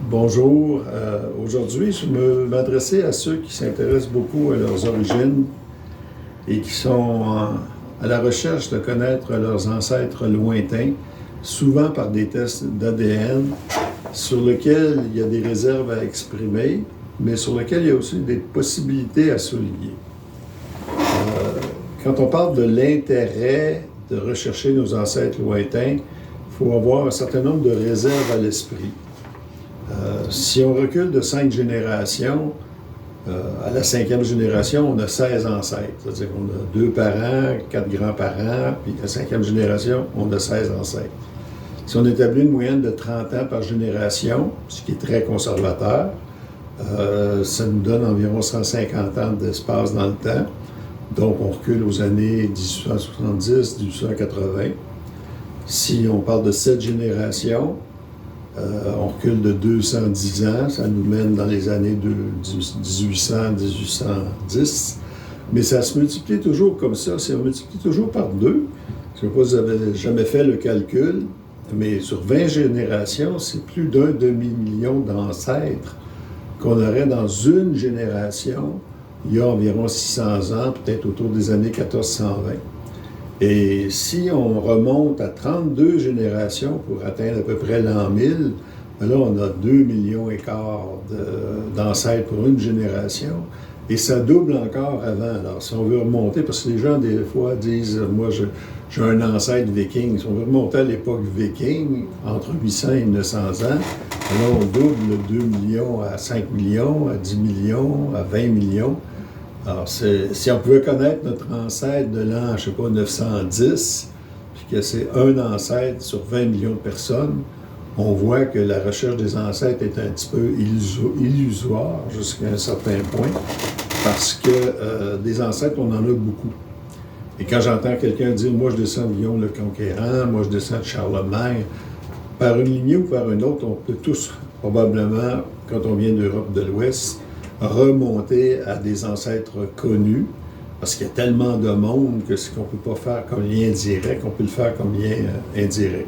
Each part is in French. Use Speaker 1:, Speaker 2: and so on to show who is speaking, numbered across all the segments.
Speaker 1: Bonjour. Aujourd'hui, je m'adressais à ceux qui s'intéressent beaucoup à leurs origines et qui sont à la recherche de connaître leurs ancêtres lointains, souvent par des tests d'ADN, sur lesquels il y a des réserves à exprimer, mais sur lesquels il y a aussi des possibilités à souligner. Quand on parle de l'intérêt de rechercher nos ancêtres lointains, il faut avoir un certain nombre de réserves à l'esprit. Si on recule de 5 générations, à la 5e génération, on a 16 ancêtres. C'est-à-dire qu'on a 2 parents, 4 grands-parents, puis à la 5e génération, on a 16 ancêtres. Si on établit une moyenne de 30 ans par génération, ce qui est très conservateur, ça nous donne environ 150 ans d'espace dans le temps. Donc, on recule aux années 1870, 1880. Si on parle de 7 générations, on recule de 210 ans, ça nous mène dans les années 1800-1810, mais ça se multiplie toujours comme ça, on multiplie toujours par 2. Je ne sais pas si vous avez jamais fait le calcul, mais sur 20 générations, c'est plus d'un demi-million d'ancêtres qu'on aurait dans une génération, il y a environ 600 ans, peut-être autour des années 1420. Et si on remonte à 32 générations pour atteindre à peu près l'an 1000, là, on a 2 millions et quart d'ancêtres pour une génération. Et ça double encore avant. Alors, si on veut remonter, parce que les gens, des fois, disent « Moi, j'ai un ancêtre viking ». Si on veut remonter à l'époque viking, entre 800 et 900 ans, là, on double 2 millions à 5 millions, à 10 millions, à 20 millions. Alors, si on pouvait connaître notre ancêtre de l'an, je ne sais pas, 910, puis que c'est un ancêtre sur 20 millions de personnes, on voit que la recherche des ancêtres est un petit peu illusoire jusqu'à un certain point, parce que des ancêtres, on en a beaucoup. Et quand j'entends quelqu'un dire « Moi, je descends de Guillaume le Conquérant, moi, je descends de Charlemagne », par une lignée ou par une autre, on peut tous, probablement, quand on vient d'Europe de l'Ouest, remonter à des ancêtres connus, parce qu'il y a tellement de monde que ce qu'on ne peut pas faire comme lien direct, on peut le faire comme lien indirect.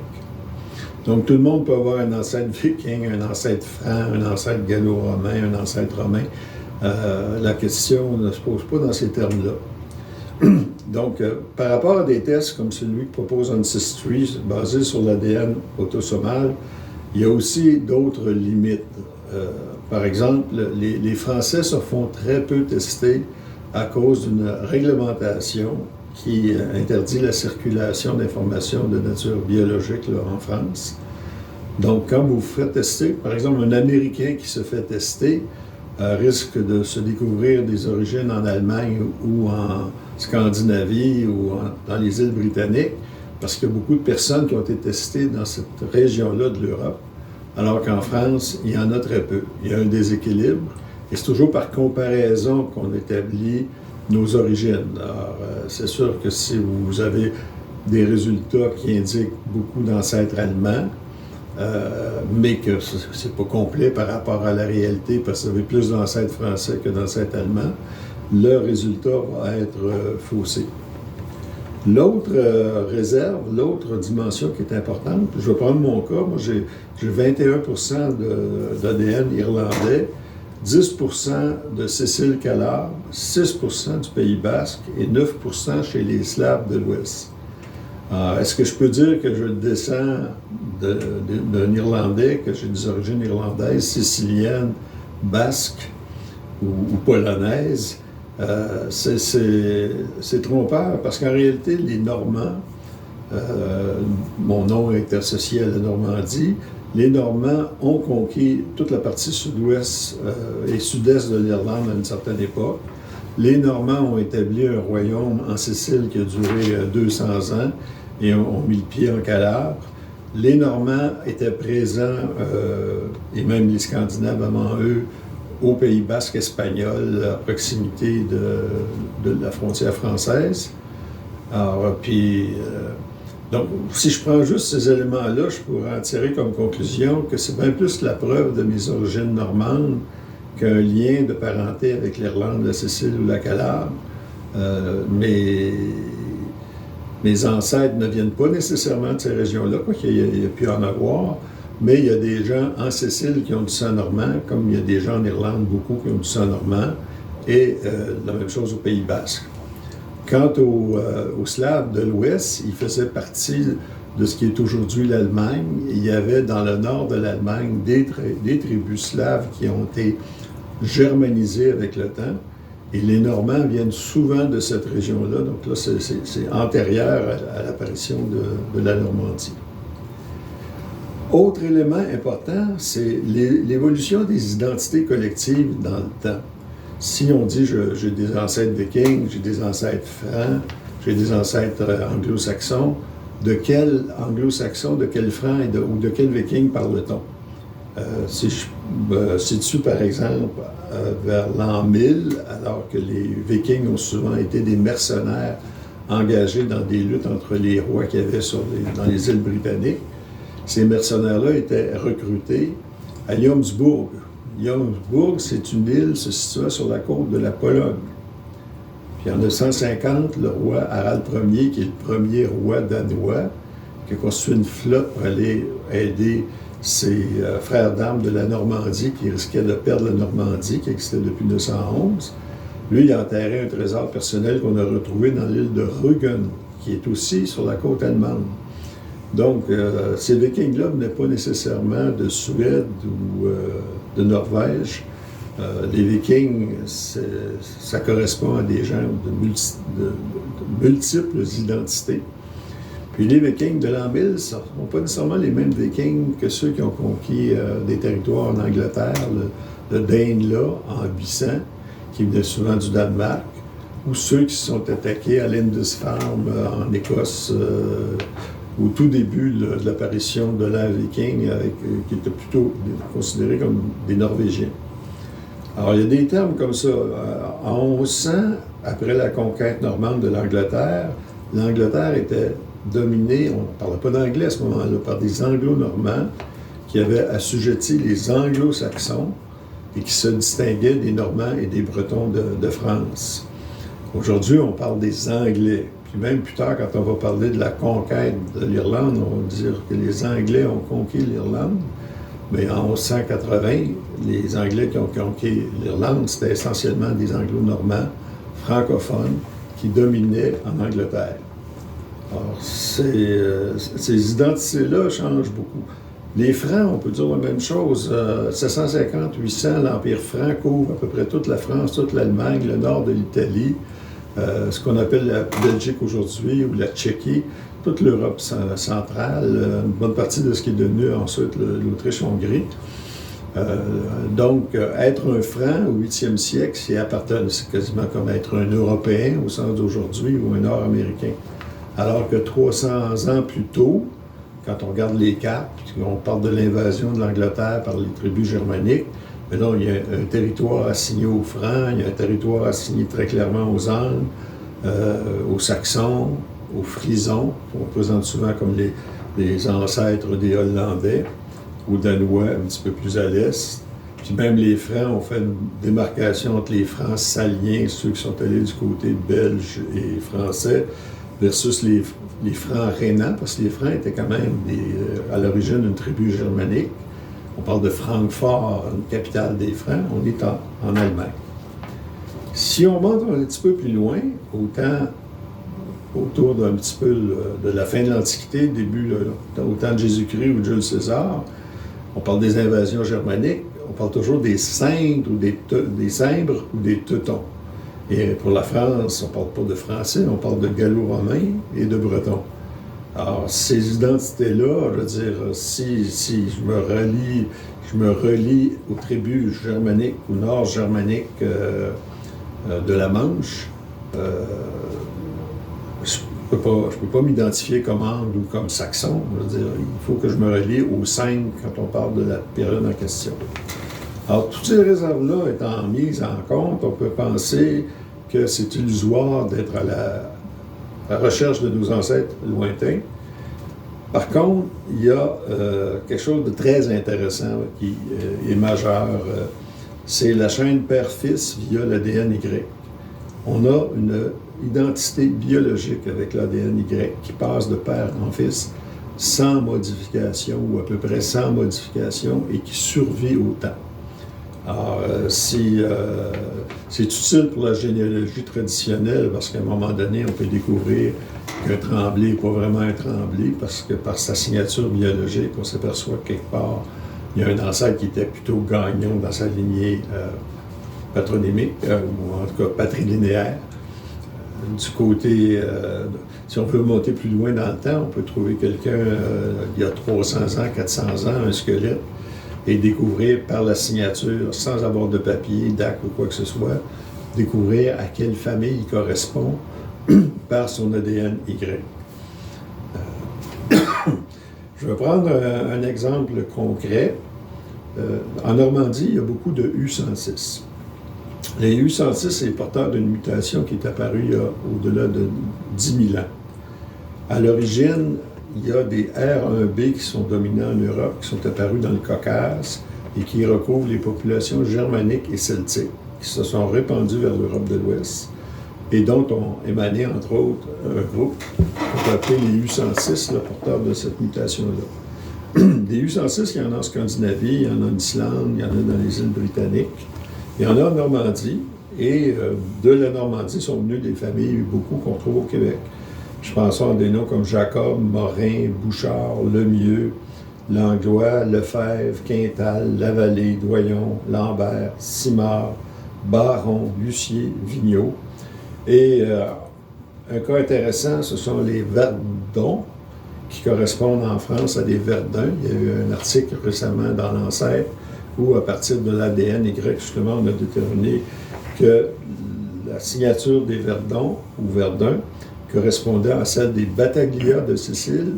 Speaker 1: Donc, tout le monde peut avoir un ancêtre viking, un ancêtre franc, un ancêtre gallo-romain, un ancêtre romain. La question ne se pose pas dans ces termes-là. Donc, par rapport à des tests comme celui que propose Ancestry, basé sur l'ADN autosomal, il y a aussi d'autres limites. Par exemple, les Français se font très peu tester à cause d'une réglementation qui interdit la circulation d'informations de nature biologique là, en France. Donc, quand vous vous faites tester, par exemple, un Américain qui se fait tester risque de se découvrir des origines en Allemagne ou en Scandinavie ou dans les îles britanniques, parce qu'il y a beaucoup de personnes qui ont été testées dans cette région-là de l'Europe, alors qu'en France, il y en a très peu. Il y a un déséquilibre, et c'est toujours par comparaison qu'on établit nos origines. Alors, c'est sûr que si vous avez des résultats qui indiquent beaucoup d'ancêtres allemands, mais que c'est pas complet par rapport à la réalité, parce que vous avez plus d'ancêtres français que d'ancêtres allemands, le résultat va être faussé. L'autre réserve, l'autre dimension qui est importante, je vais prendre mon cas, moi j'ai 21% d'ADN irlandais, 10% de Sicile Calabre, 6% du Pays Basque et 9% chez les Slaves de l'Ouest. Est-ce que je peux dire que je descends d'un Irlandais, que j'ai des origines irlandaises, siciliennes, basques ou polonaises? C'est trompeur, parce qu'en réalité, les Normands, mon nom est associé à la Normandie, les Normands ont conquis toute la partie sud-ouest et sud-est de l'Irlande à une certaine époque. Les Normands ont établi un royaume en Sicile qui a duré 200 ans et ont mis le pied en Calabre. Les Normands étaient présents, et même les Scandinaves avant eux, au Pays Basque espagnol, à proximité de la frontière française. Alors, donc, si je prends juste ces éléments-là, je pourrais en tirer comme conclusion que c'est bien plus la preuve de mes origines normandes qu'un lien de parenté avec l'Irlande, la Sicile ou la Calabre. Mes ancêtres ne viennent pas nécessairement de ces régions-là, quoi qu'il y a pu en avoir, Mais il y a des gens en Sicile qui ont du sang normand, comme il y a des gens en Irlande, beaucoup qui ont du sang normand, et la même chose au Pays Basque. Quant aux Slaves de l'Ouest, ils faisaient partie de ce qui est aujourd'hui l'Allemagne. Il y avait dans le nord de l'Allemagne des tribus slaves qui ont été germanisées avec le temps. Et les Normands viennent souvent de cette région-là. Donc là, c'est antérieur à l'apparition de la Normandie. Autre élément important, c'est l'évolution des identités collectives dans le temps. Si on dit j'ai des ancêtres vikings, j'ai des ancêtres francs, j'ai des ancêtres anglo-saxons, de quel anglo-saxon, de quel franc ou de quel viking parle-t-on? Si je me situe par exemple vers l'an 1000, alors que les vikings ont souvent été des mercenaires engagés dans des luttes entre les rois qu'il y avait dans les îles britanniques, ces mercenaires-là étaient recrutés à Jomsburg. Jomsburg, c'est une île se situant sur la côte de la Pologne. Puis en 950, le roi Harald Ier, qui est le premier roi danois, qui a construit une flotte pour aller aider ses frères d'armes de la Normandie qui risquaient de perdre la Normandie, qui existait depuis 1911. Lui, il a enterré un trésor personnel qu'on a retrouvé dans l'île de Rügen, qui est aussi sur la côte allemande. Donc, ces Vikings-là ne venaient pas nécessairement de Suède ou de Norvège. Les Vikings, ça correspond à des gens de multiples identités. Puis les Vikings de l'an 1000 ne sont pas nécessairement les mêmes Vikings que ceux qui ont conquis des territoires en Angleterre, le Danelaw en 800, qui venait souvent du Danemark, ou ceux qui se sont attaqués à Lindisfarne en Écosse au tout début de l'apparition de l'ère viking, qui était plutôt considérés comme des Norvégiens. Alors, il y a des termes comme ça. En 1100, après la conquête normande de l'Angleterre était dominée, on ne parlait pas d'anglais à ce moment-là, par des Anglo-Normands qui avaient assujetti les Anglo-Saxons et qui se distinguaient des Normands et des Bretons de France. Aujourd'hui, on parle des Anglais. Puis même plus tard, quand on va parler de la conquête de l'Irlande, on va dire que les Anglais ont conquis l'Irlande. Mais en 1180, les Anglais qui ont conquis l'Irlande, c'était essentiellement des Anglo-Normands francophones qui dominaient en Angleterre. Alors, ces identités-là changent beaucoup. Les Francs, on peut dire la même chose. 750-800, l'Empire franc couvre à peu près toute la France, toute l'Allemagne, le nord de l'Italie, ce qu'on appelle la Belgique aujourd'hui ou la Tchéquie, toute l'Europe centrale, une bonne partie de ce qui est devenu ensuite l'Autriche-Hongrie. Donc, être un Franc au 8e siècle, c'est quasiment comme être un Européen au sens d'aujourd'hui ou un Nord-Américain. Alors que 300 ans plus tôt, quand on regarde les cartes, on parle de l'invasion de l'Angleterre par les tribus germaniques, mais là, il y a un territoire assigné aux Francs, il y a un territoire assigné très clairement aux Angles, aux Saxons, aux Frisons, qu'on présente souvent comme les ancêtres des Hollandais, aux Danois un petit peu plus à l'est. Puis même les Francs ont fait une démarcation entre les Francs saliens, ceux qui sont allés du côté belge et français, versus les Francs rhénans, parce que les Francs étaient quand même à l'origine une tribu germanique. On parle de Francfort, une capitale des Francs, on est en Allemagne. Si on monte un petit peu plus loin, autour d'un petit peu de la fin de l'Antiquité, au temps de Jésus-Christ ou de Jules César, on parle des invasions germaniques, on parle toujours des Cimbres ou des Teutons. Et pour la France, on ne parle pas de Français, on parle de Gallo-Romains et de Bretons. Alors, ces identités-là, je veux dire, si je me relie aux tribus germaniques ou nord-germaniques de la Manche, je ne peux pas m'identifier comme angle ou comme saxon. Je veux dire, il faut que je me relie aux cinq quand on parle de la période en question. Alors, toutes ces réserves-là étant mises en compte, on peut penser que c'est illusoire d'être à la recherche de nos ancêtres lointains. Par contre, il y a quelque chose de très intéressant qui est majeur. C'est la chaîne père-fils via l'ADN Y. On a une identité biologique avec l'ADN Y qui passe de père en fils sans modification ou à peu près sans modification et qui survit au temps. Alors, c'est utile pour la généalogie traditionnelle parce qu'à un moment donné, on peut découvrir qu'un Tremblay n'est pas vraiment un Tremblay parce que par sa signature biologique, on s'aperçoit que quelque part, il y a un ancêtre qui était plutôt gagnon dans sa lignée patronymique, ou en tout cas patrilinéaire. Du côté, si on veut monter plus loin dans le temps, on peut trouver quelqu'un il y a 300 ans, 400 ans, un squelette, et découvrir par la signature, sans avoir de papier, d'acte ou quoi que ce soit, découvrir à quelle famille il correspond par son ADN Y. Je vais prendre un exemple concret. En Normandie, il y a beaucoup de U106. Les U106, c'est porteurs d'une mutation qui est apparue il y a au-delà de 10 000 ans. À l'origine, il y a des R1B qui sont dominants en Europe, qui sont apparus dans le Caucase et qui recouvrent les populations germaniques et celtiques, qui se sont répandues vers l'Europe de l'Ouest et dont ont émané, entre autres, un groupe qu'on peut appeler les U106, le porteur de cette mutation-là. Des U106, il y en a en Scandinavie, il y en a en Islande, il y en a dans les îles britanniques, il y en a en Normandie, et de la Normandie sont venues des familles, beaucoup qu'on trouve au Québec. Je pense à des noms comme Jacob, Morin, Bouchard, Lemieux, Langlois, Lefebvre, Quintal, Lavallée, Doyon, Lambert, Simard, Baron, Lucier, Vigneault. Et un cas intéressant, ce sont les Verdons, qui correspondent en France à des Verdun. Il y a eu un article récemment dans l'Ancêtre où, à partir de l'ADN Y, justement, on a déterminé que la signature des Verdons ou Verdun correspondait à celle des Battaglia de Sicile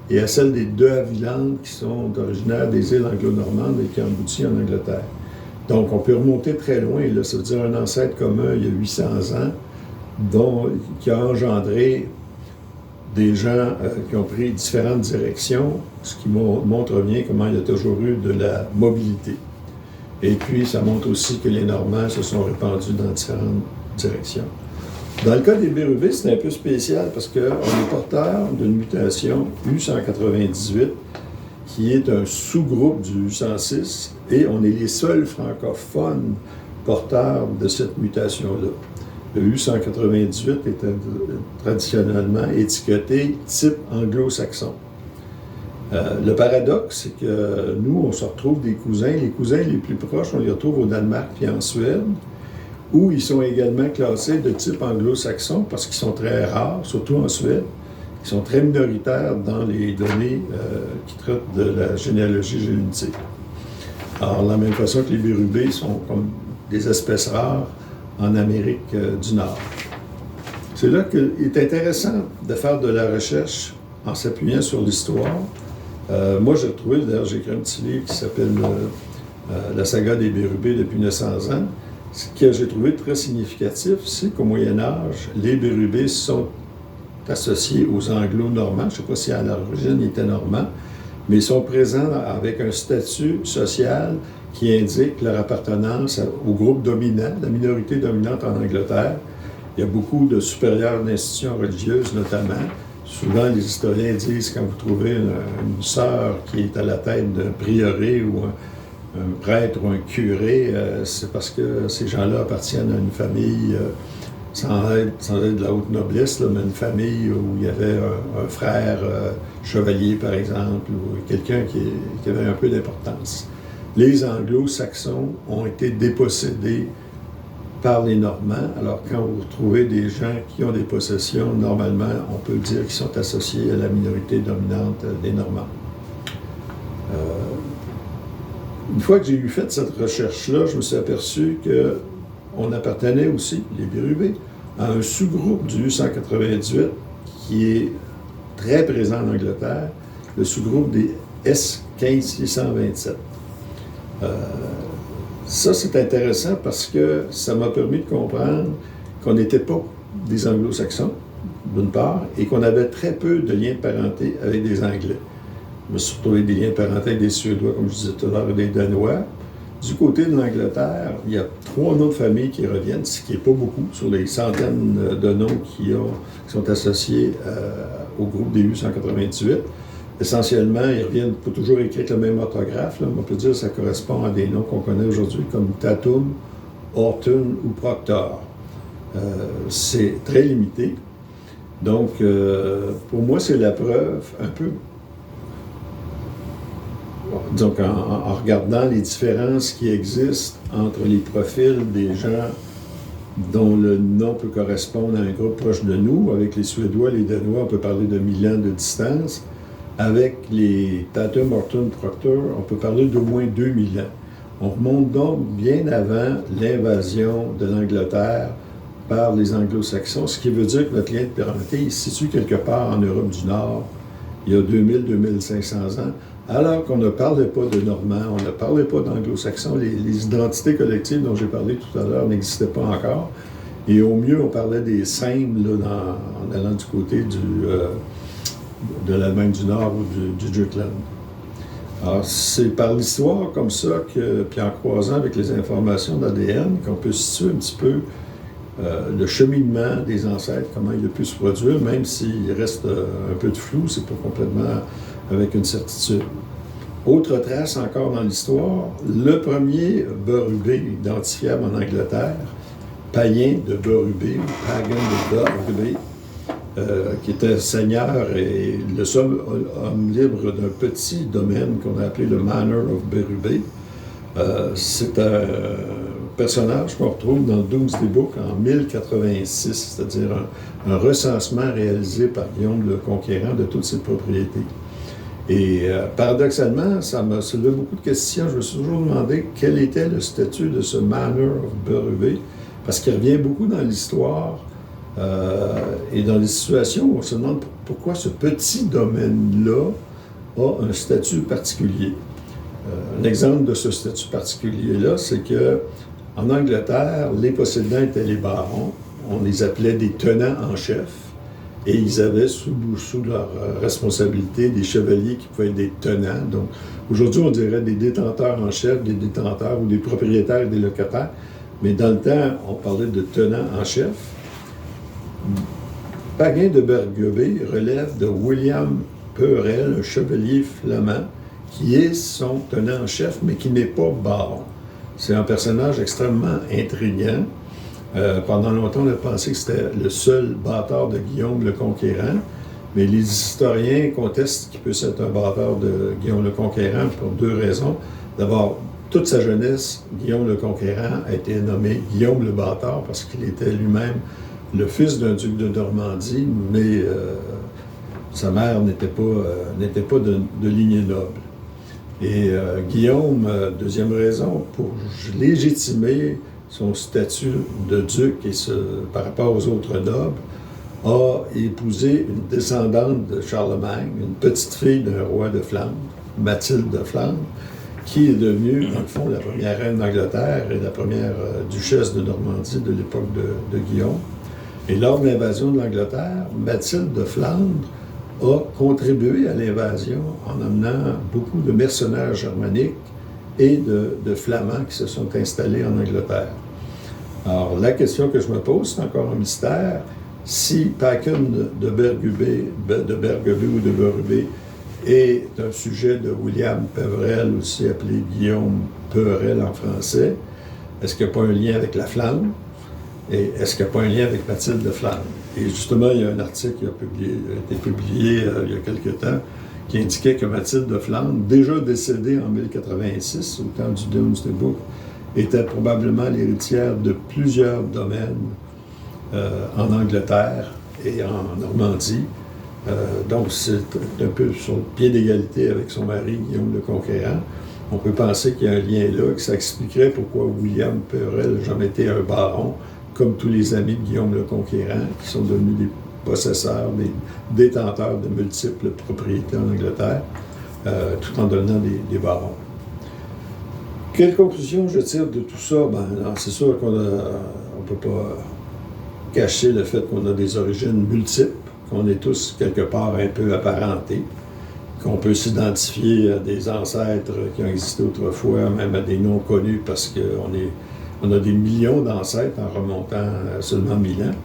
Speaker 1: et à celle des De Havilland, qui sont originaires des îles anglo-normandes et qui ont abouti en Angleterre. Donc, on peut remonter très loin. Là, ça veut dire un ancêtre commun il y a 800 ans, qui a engendré des gens qui ont pris différentes directions, ce qui montre bien comment il y a toujours eu de la mobilité. Et puis, ça montre aussi que les Normands se sont répandus dans différentes directions. Dans le cas des Bérubés, c'est un peu spécial parce qu'on est porteur d'une mutation U198 qui est un sous-groupe du U106 et on est les seuls francophones porteurs de cette mutation-là. Le U198 est traditionnellement étiqueté type anglo-saxon. Le paradoxe, c'est que nous, on se retrouve des cousins. Les cousins les plus proches, on les retrouve au Danemark et en Suède, où ils sont également classés de type anglo-saxon parce qu'ils sont très rares, surtout en Suède. Ils sont très minoritaires dans les données qui traitent de la généalogie génétique. Alors, de la même façon que les Bérubés sont comme des espèces rares en Amérique du Nord. C'est là qu'il est intéressant de faire de la recherche en s'appuyant sur l'histoire. Moi, j'ai trouvé, d'ailleurs, j'ai écrit un petit livre qui s'appelle La saga des Bérubés depuis 900 ans. Ce que j'ai trouvé très significatif, c'est qu'au Moyen Âge, les Bérubés sont associés aux Anglo-Normands. Je ne sais pas si à l'origine ils étaient normands, mais ils sont présents avec un statut social qui indique leur appartenance au groupe dominant, la minorité dominante en Angleterre. Il y a beaucoup de supérieurs d'institutions religieuses, notamment. Souvent, les historiens disent, quand vous trouvez une sœur qui est à la tête d'un prieuré ou un prêtre ou un curé, c'est parce que ces gens-là appartiennent à une famille, sans être de la haute noblesse, là, mais une famille où il y avait un frère chevalier, par exemple, ou quelqu'un qui avait un peu d'importance. Les Anglo-Saxons ont été dépossédés par les Normands. Alors, quand vous retrouvez des gens qui ont des possessions, normalement, on peut dire qu'ils sont associés à la minorité dominante des Normands. Une fois que j'ai eu fait cette recherche-là, je me suis aperçu qu'on appartenait aussi, les Bérubés, à un sous-groupe du U198 qui est très présent en Angleterre, le sous-groupe des S15627. Ça, c'est intéressant parce que ça m'a permis de comprendre qu'on n'était pas des Anglo-Saxons, d'une part, et qu'on avait très peu de liens de parenté avec des Anglais. Je me suis retrouvé des liens de parenté avec des Suédois, comme je disais tout à l'heure, et des Danois. Du côté de l'Angleterre, il y a 3 noms de famille qui reviennent, ce qui n'est pas beaucoup, sur les centaines de noms qui sont associés au groupe des U198. essentiellement, ils reviennent pas toujours écrits avec le même orthographe. Là, on peut dire que ça correspond à des noms qu'on connaît aujourd'hui comme Tatum, Horton ou Proctor. C'est très limité. Donc, pour moi, c'est la preuve un peu. Donc, en regardant les différences qui existent entre les profils des gens dont le nom peut correspondre à un groupe proche de nous, avec les Suédois, les Danois, on peut parler de 1000 ans de distance. Avec les Tatum, Horton, Proctor, on peut parler d'au moins 2000 ans. On remonte donc bien avant l'invasion de l'Angleterre par les Anglo-Saxons, ce qui veut dire que notre lien de parenté il se situe quelque part en Europe du Nord, il y a 2000-2500 ans, alors qu'on ne parlait pas de Normands, on ne parlait pas d'Anglo-Saxons, les identités collectives dont j'ai parlé tout à l'heure n'existaient pas encore, et au mieux, on parlait des Sèmes en allant du côté de l'Allemagne du Nord ou du Jutland. Alors, c'est par l'histoire comme ça, puis en croisant avec les informations d'ADN, qu'on peut situer un petit peu le cheminement des ancêtres, comment il a pu se produire, même s'il reste un peu de flou, c'est pas complètement avec une certitude. Autre trace encore dans l'histoire, le premier Berube identifiable en Angleterre, païen de Berube, pagan de Berube, qui était seigneur et le seul homme libre d'un petit domaine qu'on a appelé le Manor of Berube. C'est un personnage qu'on retrouve dans le Domesday Book en 1086, c'est-à-dire un recensement réalisé par Guillaume le Conquérant de toutes ses propriétés. Et paradoxalement, ça m'a soulevé beaucoup de questions. Je me suis toujours demandé quel était le statut de ce Manor of Berube, parce qu'il revient beaucoup dans l'histoire et dans les situations où on se demande pourquoi ce petit domaine-là a un statut particulier. Un exemple de ce statut particulier-là, c'est que en Angleterre, les possédants étaient les barons. On les appelait des tenants en chef. Et ils avaient sous leur responsabilité des chevaliers qui pouvaient être des tenants. Donc, aujourd'hui, on dirait des détenteurs en chef, des détenteurs ou des propriétaires et des locataires. Mais dans le temps, on parlait de tenants en chef. Pagan de Bergube relève de William Peurel, un chevalier flamand, qui est son tenant en chef, mais qui n'est pas baron. C'est un personnage extrêmement intriguant. Pendant longtemps, on a pensé que c'était le seul bâtard de Guillaume le Conquérant, mais les historiens contestent qu'il puisse être un bâtard de Guillaume le Conquérant pour deux raisons. D'abord, toute sa jeunesse, Guillaume le Conquérant a été nommé Guillaume le Bâtard parce qu'il était lui-même le fils d'un duc de Normandie, mais sa mère n'était pas de lignée noble. Et Guillaume, deuxième raison, pour légitimer son statut de duc et par rapport aux autres nobles, a épousé une descendante de Charlemagne, une petite fille d'un roi de Flandre, Mathilde de Flandre, qui est devenue, dans le fond, la première reine d'Angleterre et la première duchesse de Normandie de l'époque de Guillaume. Et lors de l'invasion de l'Angleterre, Mathilde de Flandre a contribué à l'invasion en amenant beaucoup de mercenaires germaniques et de Flamands qui se sont installés en Angleterre. Alors, la question que je me pose, c'est encore un mystère, si Pagan de Bergube ou de Berube est un sujet de William Peverell, aussi appelé Guillaume Peverell en français, est-ce qu'il n'y a pas un lien avec la Flandre? Et est-ce qu'il n'y a pas un lien avec Mathilde de Flandre? Et justement, il y a un article qui a été publié il y a quelque temps qui indiquait que Mathilde de Flandre, déjà décédée en 1086, au temps du Domesday Book, était probablement l'héritière de plusieurs domaines en Angleterre et en Normandie. Donc, c'est un peu sur le pied d'égalité avec son mari, Guillaume le Conquérant. On peut penser qu'il y a un lien là, que ça expliquerait pourquoi William Peverell n'a jamais été un baron, comme tous les amis de Guillaume le Conquérant, qui sont devenus des possesseurs, des détenteurs de multiples propriétés en Angleterre, tout en donnant des barons. Quelle conclusion je tire de tout ça? C'est sûr qu'on ne peut pas cacher le fait qu'on a des origines multiples, qu'on est tous quelque part un peu apparentés, qu'on peut s'identifier à des ancêtres qui ont existé autrefois, même à des noms connus, parce qu'on a des millions d'ancêtres en remontant à seulement 1000 ans.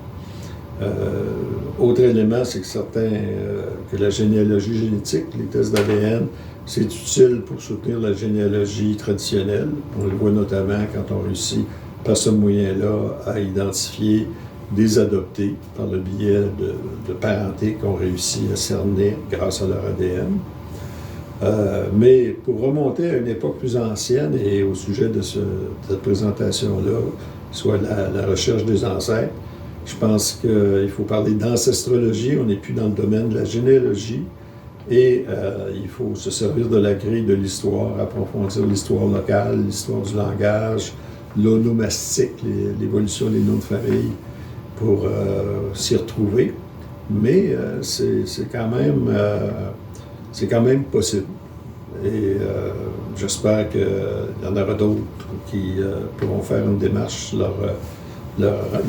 Speaker 1: Autre élément, c'est que la généalogie génétique, les tests d'ADN, c'est utile pour soutenir la généalogie traditionnelle. On le voit notamment quand on réussit par ce moyen-là à identifier des adoptés par le biais de parenté qu'on réussit à cerner grâce à leur ADN. Mais pour remonter à une époque plus ancienne et au sujet de cette présentation-là, soit la recherche des ancêtres, je pense qu'il faut parler d'ancestrologie, on n'est plus dans le domaine de la généalogie, et il faut se servir de la grille de l'histoire, approfondir l'histoire locale, l'histoire du langage, l'onomastique, l'évolution des noms de famille, pour s'y retrouver. Mais c'est quand même possible. Et j'espère qu'il y en aura d'autres qui pourront faire une démarche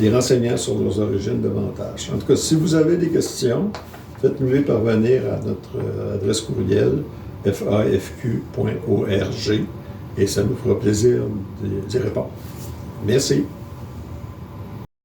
Speaker 1: les renseignant sur leurs origines davantage. En tout cas, si vous avez des questions, faites-nous-les parvenir à notre adresse courriel fafq.org et ça nous fera plaisir d'y répondre. Merci.